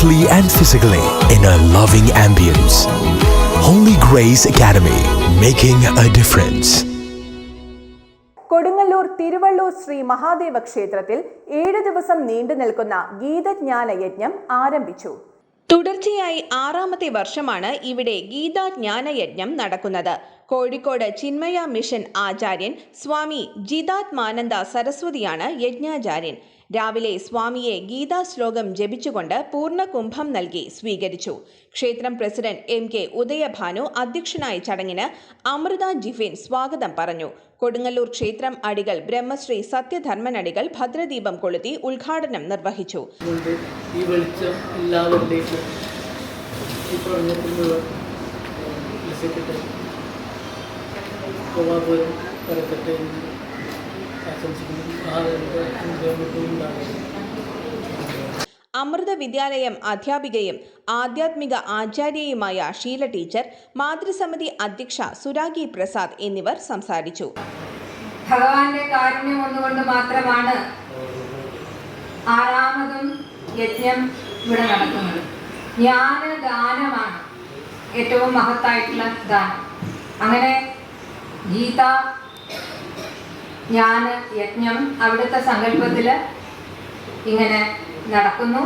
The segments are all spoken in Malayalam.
mentally and physically in a loving ambience. Holy Grace Academy, making a difference. Kodungallur Thiruvallur Shri Mahadeva ക്ഷേത്രത്തിൽ 7 ദിവസം നീണ്ടു നിൽക്കുന്ന ഗീതജ്ഞാന യജ്ഞം ആരംഭിച്ചു. തുടർച്ചയായി 6ാമത്തെ വർഷമാണ് ഇവിടെ ഗീതാജ്ഞാനയജ്ഞം നടക്കുന്നത്. കോഴിക്കോട് ചിന്മയ മിഷൻ ആചാര്യൻ സ്വാമി ജിതാത്മാനന്ദ സരസ്വതിയാണ് യജ്ഞാചാര്യൻ. രാവിലെ സ്വാമിയെ ഗീതാശ്ലോകം ജപിച്ചുകൊണ്ട് പൂർണ്ണകുംഭം നൽകി സ്വീകരിച്ചു. ക്ഷേത്രം പ്രസിഡന്റ് MK ഉദയഭാനു അധ്യക്ഷനായ ചടങ്ങിന് അമൃത ജിഫിൻ സ്വാഗതം പറഞ്ഞു. കൊടുങ്ങല്ലൂർ ക്ഷേത്രം അടികൾ ബ്രഹ്മശ്രീ സത്യധർമ്മൻ അടികൾ ഭദ്രദീപം കൊളുത്തി ഉദ്ഘാടനം നിർവഹിച്ചു. ഈ വെളിച്ചം എല്ലാവരിലേക്കും പരത്തട്ടെ എന്ന് ആശംസിക്കുന്നു. അമൃത വിദ്യാലയം അധ്യാപികയും ആധ്യാത്മിക ആചാര്യയുമായ ഷീല ടീച്ചർ, മാതൃസമിതി അധ്യക്ഷ സുരാഗി പ്രസാദ് എന്നിവർ സംസാരിച്ചു. ഭഗവാന്റെ കാരുണ്യം ഒന്നുകൊണ്ട് മാത്രമാണ് 6ാമതും യജ്ഞം ഇവിടെ നടക്കുന്നത്. ജ്ഞാനദാനമാണ് ഏറ്റവും മഹത്തായിട്ടുള്ള ദാനം. അങ്ങനെ ഗീത ജ്ഞാന യജ്ഞം അവിടുത്തെ സങ്കല്പത്തിൽ ഇങ്ങനെ നടക്കുന്നു.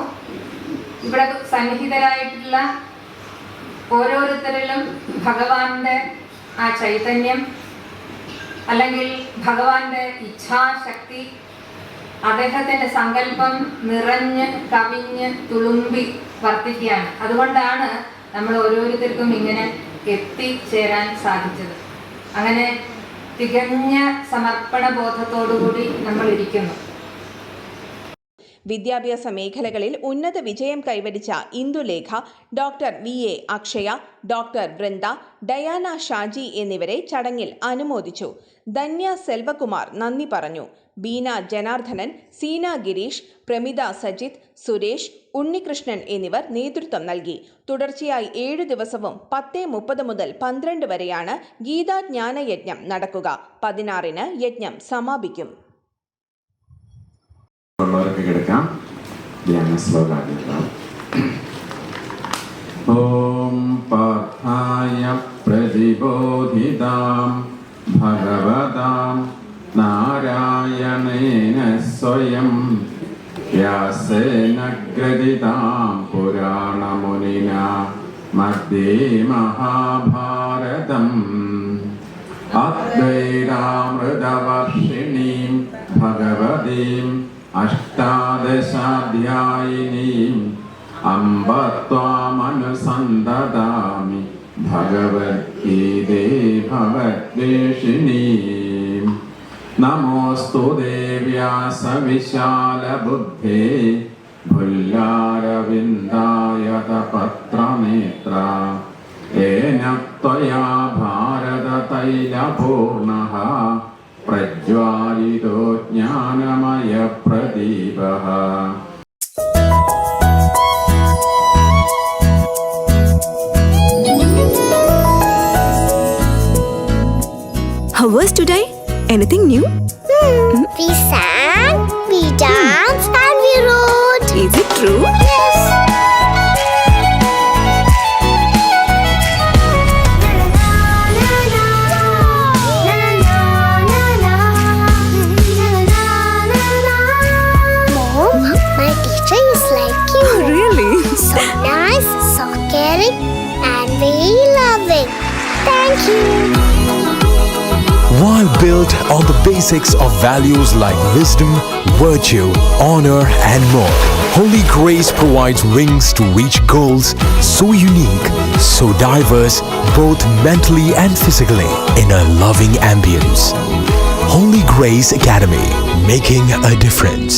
ഇവിടെ സന്നിഹിതരായിട്ടുള്ള ഓരോരുത്തരിലും ഭഗവാന്റെ ആ ചൈതന്യം അല്ലെങ്കിൽ ഭഗവാന്റെ ഇച്ഛാശക്തി, അദ്ദേഹത്തിൻ്റെ സങ്കല്പം നിറഞ്ഞ് കവിഞ്ഞ് തുളുമ്പി വർദ്ധിക്കുകയാണ്. അതുകൊണ്ടാണ് നമ്മൾ ഓരോരുത്തർക്കും ഇങ്ങനെ എത്തിച്ചേരാൻ സാധിച്ചത്. അങ്ങനെ തികഞ്ഞ സമർപ്പണ ബോധത്തോടുകൂടി നമ്മൾ ഇരിക്കുന്നു. വിദ്യാഭ്യാസ മേഖലകളിൽ ഉന്നത വിജയം കൈവരിച്ച Indulekha, doctor VA Akshaya, doctor Vrinda, Diana Shaji എന്നിവരെ ചടങ്ങിൽ അനുമോദിച്ചു. ധന്യ സെൽവകുമാർ നന്ദി പറഞ്ഞു. ബീന ജനാർദ്ദനൻ, സീന ഗിരീഷ്, പ്രമിത സജിത്, സുരേഷ്, ഉണ്ണികൃഷ്ണൻ എന്നിവർ നേതൃത്വം നൽകി. തുടർച്ചയായി 7 ദിവസവും 10:30 മുതൽ 12 വരെയാണ് ഗീതാജ്ഞാന യജ്ഞം നടക്കുക. 16-ന് യജ്ഞം സമാപിക്കും. ഓം പാർത്ഥായ പ്രതിബോധിതാം ഭഗവതാം നാരായണേന സ്വയം വ്യാസേന ഗ്രഥിതാം പുരാണമുനിന മധ്യേ മഹാഭാരതം അദ്വൈതാമൃതവർഷിണീം ഭഗവതീം അഷ്ടാദശാധ്യായിനീം അംബ ത്വാമനുസന്തതാമി ഭഗവദ്ഗീതേ ഭവദ്വേഷിണീം. നമോസ്തു ദേവ്യാസ വിശാലബുദ്ധേ ഭുല്ലാരവിന്ദായത പത്രനേത്ര ഏന ത്വയാ ഭാരതതൈലപൂർണഃ പ്രജ്വാലിതോ ജ്ഞാനമയ പ്രദീപഃ. How was today? Anything new? We sang, we danced, and we wrote. Is it true? Yes. Mom, my teacher is like you. Really? So nice, so caring, and very loving. Thank you. While built on the basics of values like wisdom, virtue, honor, and more, Holy Grace provides wings to reach goals so unique, so diverse, both mentally and physically, in a loving ambience. Holy Grace Academy, making a difference.